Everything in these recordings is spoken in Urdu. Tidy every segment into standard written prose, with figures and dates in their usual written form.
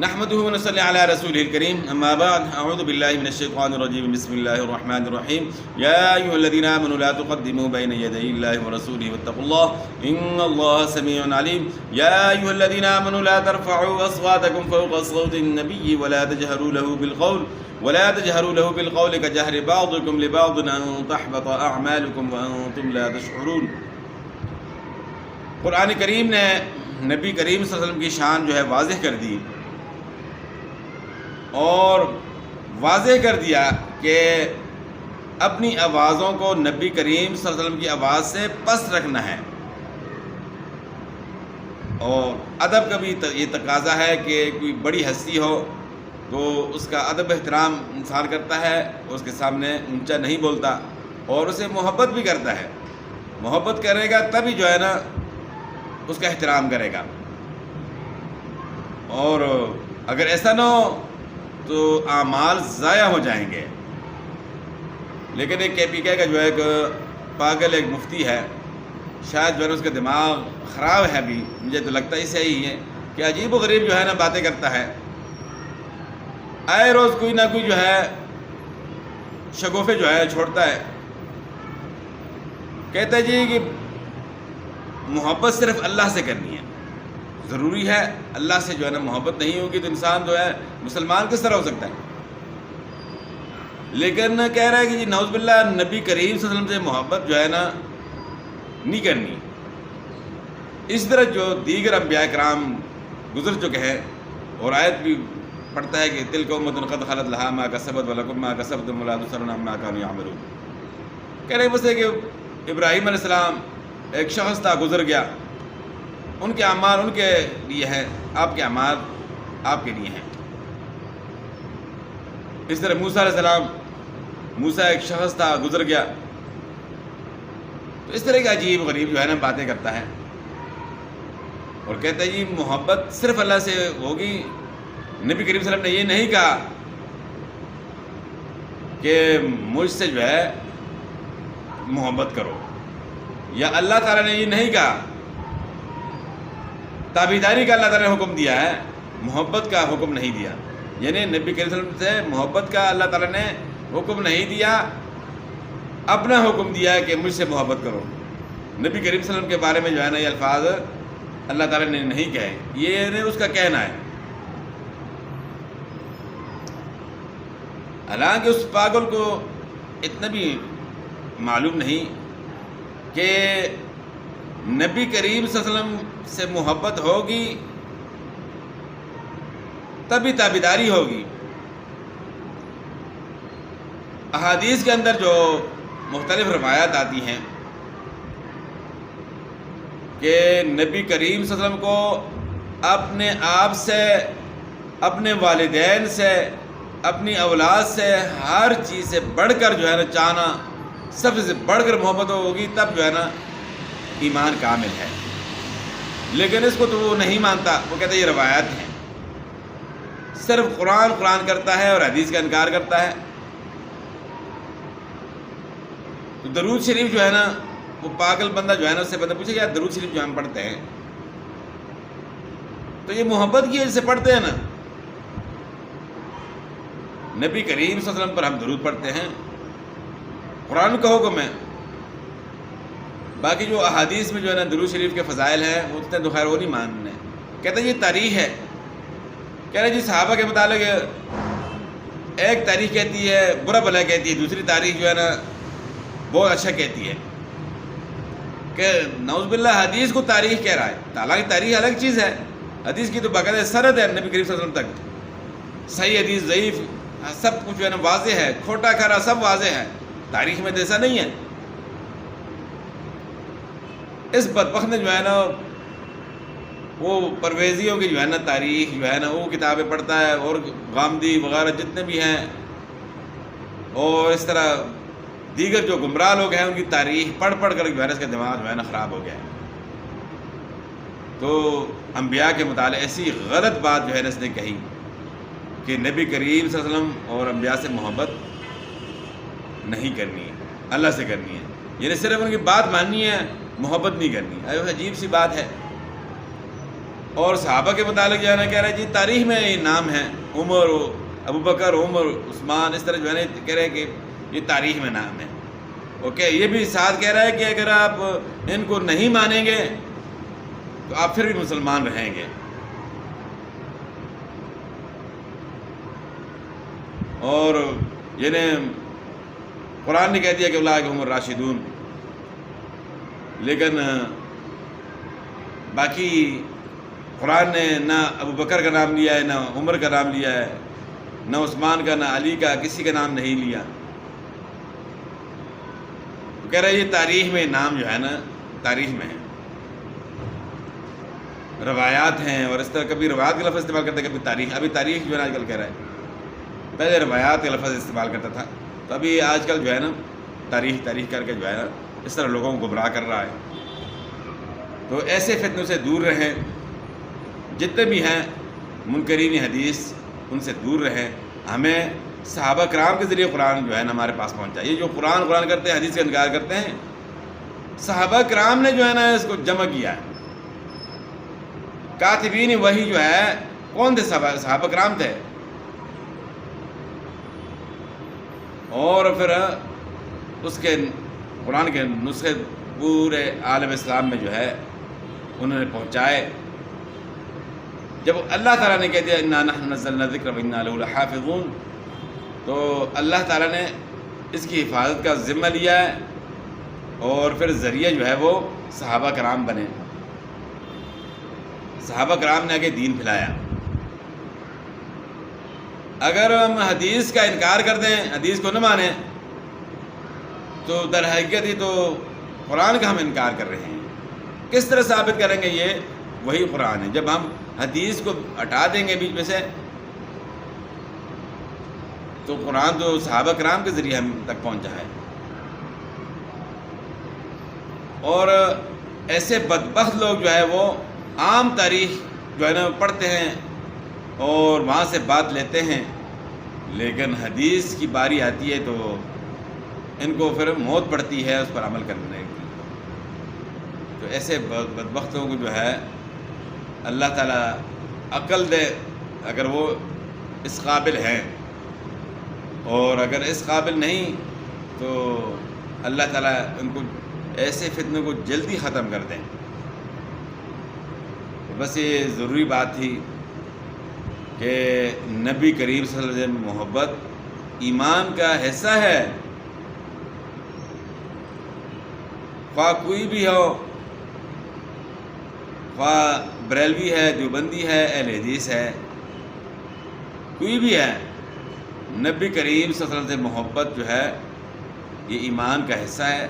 نحمده ونصلي على رسوله الكريم اما بعد اعوذ بالله من الشيطان الرجيم بسم الله الرحمن الرحيم يا ايها الذين امنوا لا تقدموا بين يدي الله ورسوله واتقوا الله ان الله سميع عليم يا ايها الذين امنوا لا ترفعوا اصواتكم فوق صوت النبي ولا تجهروا له بالقول كجهر بعضكم لبعض ان تحبط اعمالكم وانتم لا تشعرون۔ قرآن کریم نے نبی کریم صلی اللہ علیہ وسلم کی شان جو ہے واضح کر دی اور واضح کر دیا کہ اپنی آوازوں کو نبی کریم صلی اللہ علیہ وسلم کی آواز سے پس رکھنا ہے، اور ادب کا بھی یہ تقاضا ہے کہ کوئی بڑی ہستی ہو تو اس کا ادب احترام انسان کرتا ہے، اس کے سامنے اونچا نہیں بولتا اور اسے محبت بھی کرتا ہے۔ محبت کرے گا تبھی جو ہے نا اس کا احترام کرے گا، اور اگر ایسا نہ ہو تو اعمال ضائع ہو جائیں گے۔ لیکن ایک KPK کا جو ہے ایک پاگل ایک مفتی ہے، شاید جو ہے اس کا دماغ خراب ہے، بھی مجھے تو لگتا ہی صحیح ہے کہ عجیب و غریب جو ہے نا باتیں کرتا ہے، آئے روز کوئی نہ کوئی جو ہے شگوفے جو ہے چھوڑتا ہے۔ کہتا ہے جی کہ محبت صرف اللہ سے کرنی ہے، ضروری ہے، اللہ سے جو ہے نا محبت نہیں ہوگی تو انسان جو ہے مسلمان کس طرح ہو سکتا ہے؟ لیکن کہہ رہا ہے کہ جی نعوذ باللہ نبی کریم صلی اللہ علیہ وسلم سے محبت جو ہے نا نہیں کرنی۔ اس طرح جو دیگر انبیاء کرام گزر چکے ہیں، اور آیت بھی پڑھتا ہے کہ تلک امۃ قد خلت لہا ما کسبت ولکم ما کسبتم ولا تسألون عما كانوا يعملون۔ کہہ رہے بس ہے کہ ابراہیم علیہ السلام ایک شخص تھا، گزر گیا، ان کے اعمال ان کے لیے ہیں، آپ کے اعمال آپ کے لیے ہیں۔ اس طرح موسیٰ علیہ السلام، موسیٰ ایک شخص تھا، گزر گیا۔ تو اس طرح کے عجیب غریب جو ہے نا باتیں کرتا ہے اور کہتا ہے جی محبت صرف اللہ سے ہوگی۔ نبی کریم صلی اللہ علیہ وسلم نے یہ نہیں کہا کہ مجھ سے جو ہے محبت کرو، یا اللہ تعالیٰ نے یہ نہیں کہا، تابعداری کا اللہ تعالیٰ نے حکم دیا ہے، محبت کا حکم نہیں دیا۔ یعنی نبی کریم صلی اللہ علیہ وسلم سے محبت کا اللہ تعالیٰ نے حکم نہیں دیا، اپنا حکم دیا ہے کہ مجھ سے محبت کرو۔ نبی کریم صلی اللہ علیہ وسلم کے بارے میں جو ہے نا یہ الفاظ اللہ تعالیٰ نے نہیں کہے، یہ اس کا کہنا ہے۔ حالانکہ اس پاگل کو اتنا بھی معلوم نہیں کہ نبی کریم صلی اللہ علیہ وسلم سے محبت ہوگی تبھی تابعداری ہوگی۔ احادیث کے اندر جو مختلف روایات آتی ہیں کہ نبی کریم صلی اللہ علیہ وسلم کو اپنے آپ سے، اپنے والدین سے، اپنی اولاد سے، ہر چیز سے بڑھ کر جو ہے نا چاہنا، سب سے بڑھ کر محبت ہوگی، تب جو ہے نا ایمان کامل ہے۔ لیکن اس کو تو وہ نہیں مانتا، وہ کہتا ہے یہ روایات ہیں، صرف قرآن کرتا ہے اور حدیث کا انکار کرتا ہے۔ تو درود شریف جو ہے نا وہ پاگل بندہ جو ہے نا اس سے بندہ پوچھے کہ درود شریف جو ہم پڑھتے ہیں تو یہ محبت کی وجہ سے پڑھتے ہیں نا، نبی کریم صلی اللہ علیہ وسلم پر ہم درود پڑھتے ہیں، قرآن کا حکم ہے۔ باقی جو احادیث میں جو ہے نا درود شریف کے فضائل ہیں وہ اتنے تو خیر وہ نہیں ماننے۔ کہتے ہیں یہ تاریخ ہے، کہہ رہے جی صحابہ کے متعلق ایک تاریخ کہتی ہے برا بھلا کہتی ہے، دوسری تاریخ جو ہے نا بہت اچھا کہتی ہے، کہ نعوذ باللہ حدیث کو تاریخ کہہ رہا ہے۔ حالانکہ تاریخ الگ چیز ہے، حدیث کی تو باقاعدہ سند ہے نبی کریم صلی اللہ علیہ وسلم تک، صحیح حدیث ضعیف سب کچھ جو ہے نا واضح ہے، کھوٹا کھرا سب واضح ہے، تاریخ میں تو ایسا نہیں ہے۔ اس بدبخت نے جو ہے نا وہ پرویزیوں کی جو ہے نا تاریخ جو ہے نا وہ کتابیں پڑھتا ہے، اور غامدی وغیرہ جتنے بھی ہیں، اور اس طرح دیگر جو گمراہ لوگ ہیں ان کی تاریخ پڑھ کر جو ہے نا اس کا دماغ جو ہے نا خراب ہو گیا ہے۔ تو انبیاء کے متعلق ایسی غلط بات جو ہے نا اس نے کہی کہ نبی کریم صلی اللہ علیہ وسلم اور انبیاء سے محبت نہیں کرنی ہے، اللہ سے کرنی ہے، یعنی صرف ان کی بات ماننی ہے، محبت نہیں کرنی۔ عجیب سی بات ہے۔ اور صحابہ کے متعلق جو ہے نا کہہ رہے ہیں جی تاریخ میں یہ نام ہے، عمر، ابو بکر، عمر، عثمان، اس طرح جو ہے نا کہہ رہے ہیں کہ یہ تاریخ میں نام ہے۔ اوکے، یہ بھی ساتھ کہہ رہا ہے کہ اگر آپ ان کو نہیں مانیں گے تو آپ پھر بھی مسلمان رہیں گے۔ اور قرآن نے کہہ دیا کہ اولئک هم الراشدون، لیکن باقی قرآن نے نہ ابو بکر کا نام لیا ہے، نہ عمر کا نام لیا ہے، نہ عثمان کا، نہ علی کا، کسی کا نام نہیں لیا۔ تو کہہ رہے یہ تاریخ میں نام جو ہے نا تاریخ میں ہے، روایات ہیں، اور اس طرح کبھی روایات کا لفظ استعمال کرتا ہے، کبھی تاریخ۔ ابھی تاریخ جو ہے نا آج کل کہہ رہا ہے، پہلے روایات کا لفظ استعمال کرتا تھا، تو ابھی آج کل جو ہے نا تاریخ کر کے جو ہے نا اس طرح لوگوں کو گمراہ کر رہا ہے۔ تو ایسے فتنوں سے دور رہیں، جتنے بھی ہیں منکرین حدیث ان سے دور رہیں۔ ہمیں صحابہ کرام کے ذریعے قرآن جو ہے نا ہمارے پاس پہنچا۔ یہ جو قرآن کرتے ہیں، حدیث کا انکار کرتے ہیں، صحابہ کرام نے جو ہے نا اس کو جمع کیا ہے۔ کاتبین وحی جو ہے کون تھے؟ صحابہ کرام تھے، اور پھر اس کے قرآن کے نسخے پورے عالم اسلام میں جو ہے انہوں نے پہنچائے۔ جب اللہ تعالیٰ نے کہہ دیا انا نحن نزلنا الذکر وانا لہ لحافظون، تو اللہ تعالیٰ نے اس کی حفاظت کا ذمہ لیا ہے، اور پھر ذریعہ جو ہے وہ صحابہ کرام بنے۔ صحابہ کرام نے آگے دین پھیلایا۔ اگر ہم حدیث کا انکار کر دیں، حدیث کو نہ مانیں، تو در حقیقت ہی تو قرآن کا ہم انکار کر رہے ہیں۔ کس طرح ثابت کریں گے یہ وہی قرآن ہے؟ جب ہم حدیث کو ہٹا دیں گے بیچ میں سے، تو قرآن تو صحابہ کرام کے ذریعے ہم تک پہنچا ہے۔ اور ایسے بدبخت لوگ جو ہے وہ عام تاریخ جو ہے نا پڑھتے ہیں اور وہاں سے بات لیتے ہیں، لیکن حدیث کی باری آتی ہے تو ان کو پھر موت پڑتی ہے اس پر عمل کرنے کی۔ تو ایسے بدبختوں کو جو ہے اللہ تعالیٰ عقل دے، اگر وہ اس قابل ہیں، اور اگر اس قابل نہیں تو اللہ تعالیٰ ان کو ایسے فتنوں کو جلدی ختم کر دیں۔ بس یہ ضروری بات تھی کہ نبی کریم صلی اللہ علیہ وسلم محبت ایمان کا حصہ ہے، خواہ کوئی بھی ہو، خواہ بریلوی ہے، دیوبندی ہے، اہل حدیث ہے، کوئی بھی ہے، نبی کریم صلی اللہ علیہ وسلم سے محبت جو ہے یہ ایمان کا حصہ ہے،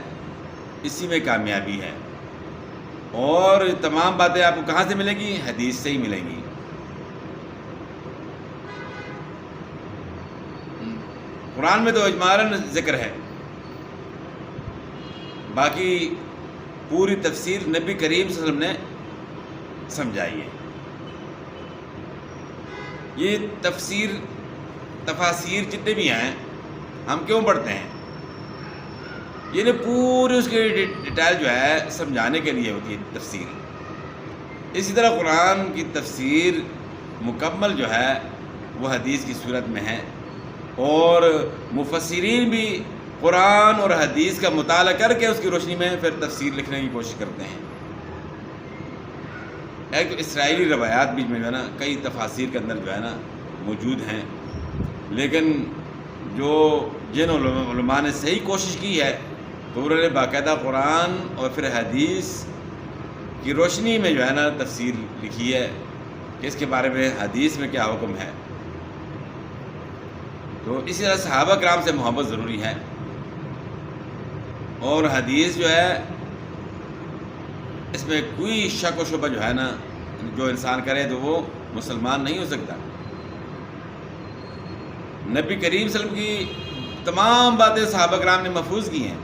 اسی میں کامیابی ہے۔ اور تمام باتیں آپ کو کہاں سے ملیں گی؟ حدیث سے ہی ملیں گی۔ قرآن میں تو اجمالاً ذکر ہے، باقی پوری تفسیر نبی کریم صلی اللہ علیہ وسلم نے سمجھائی ہے۔ یہ تفاسیر جتنے بھی ہیں ہم کیوں پڑھتے ہیں؟ یہ پوری اس کی ڈیٹیل جو ہے سمجھانے کے لیے ہوتی ہے تفسیر۔ اسی طرح قرآن کی تفسیر مکمل جو ہے وہ حدیث کی صورت میں ہے، اور مفسرین بھی قرآن اور حدیث کا مطالعہ کر کے اس کی روشنی میں پھر تفسیر لکھنے کی کوشش کرتے ہیں۔ ایک تو اسرائیلی روایات بھی جو ہے نا کئی تفاسیر کے اندر جو ہے نا موجود ہیں، لیکن جن علماء نے صحیح کوشش کی ہے تو انہوں نے باقاعدہ قرآن اور پھر حدیث کی روشنی میں جو ہے نا تفسیر لکھی ہے کہ اس کے بارے میں حدیث میں کیا حکم ہے۔ تو اسی طرح صحابہ کرام سے محبت ضروری ہے، اور حدیث جو ہے اس میں کوئی شک و شبہ جو ہے نا جو انسان کرے تو وہ مسلمان نہیں ہو سکتا۔ نبی کریم صلی اللہ علیہ وسلم کی تمام باتیں صحابہ کرام نے محفوظ کی ہیں۔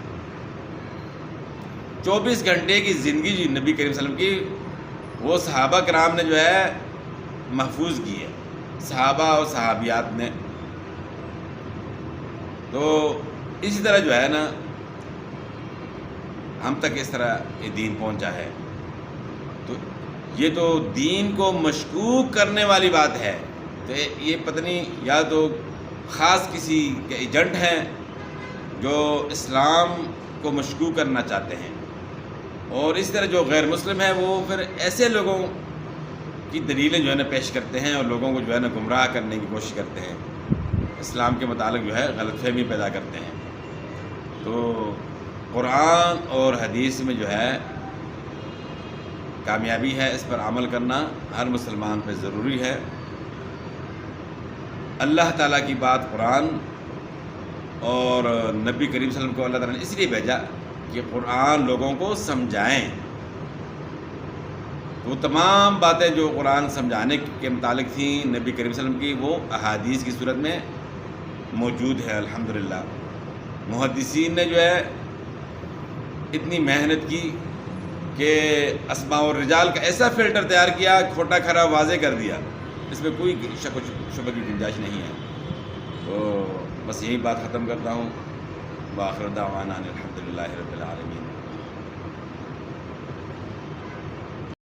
24 گھنٹے کی زندگی جو نبی کریم صلی اللہ علیہ وسلم کی وہ صحابہ کرام نے جو ہے محفوظ کی ہے، صحابہ اور صحابیات نے۔ تو اسی طرح جو ہے نا ہم تک اس طرح یہ دین پہنچا ہے۔ تو یہ تو دین کو مشکوک کرنے والی بات ہے. تو یہ پتہ نہیں یا تو خاص کسی کے ایجنٹ ہیں جو اسلام کو مشکوک کرنا چاہتے ہیں، اور اس طرح جو غیر مسلم ہیں وہ پھر ایسے لوگوں کی دلیلیں جو ہے نا پیش کرتے ہیں اور لوگوں کو جو ہے نا گمراہ کرنے کی کوشش کرتے ہیں، اسلام کے متعلق جو ہے غلط فہمی پیدا کرتے ہیں. تو قرآن اور حدیث میں جو ہے کامیابی ہے، اس پر عمل کرنا ہر مسلمان پہ ضروری ہے. اللہ تعالیٰ کی بات قرآن اور نبی کریم صلی اللہ علیہ وسلم کو اللہ تعالیٰ نے اس لیے بھیجا کہ قرآن لوگوں کو سمجھائیں. وہ تمام باتیں جو قرآن سمجھانے کے متعلق تھیں نبی کریم صلی اللہ علیہ وسلم کی، وہ احادیث کی صورت میں موجود ہے. الحمدللہ محدثین نے جو ہے اتنی محنت کی کہ اسماء الرجال کا ایسا فلٹر تیار کیا، کھوٹا کھرا واضح کر دیا، اس میں کوئی شک و شبہ کی گنجائش نہیں ہے. تو بس یہی بات ختم کرتا ہوں. وآخر دعوانا الحمدللہ رب العالمین.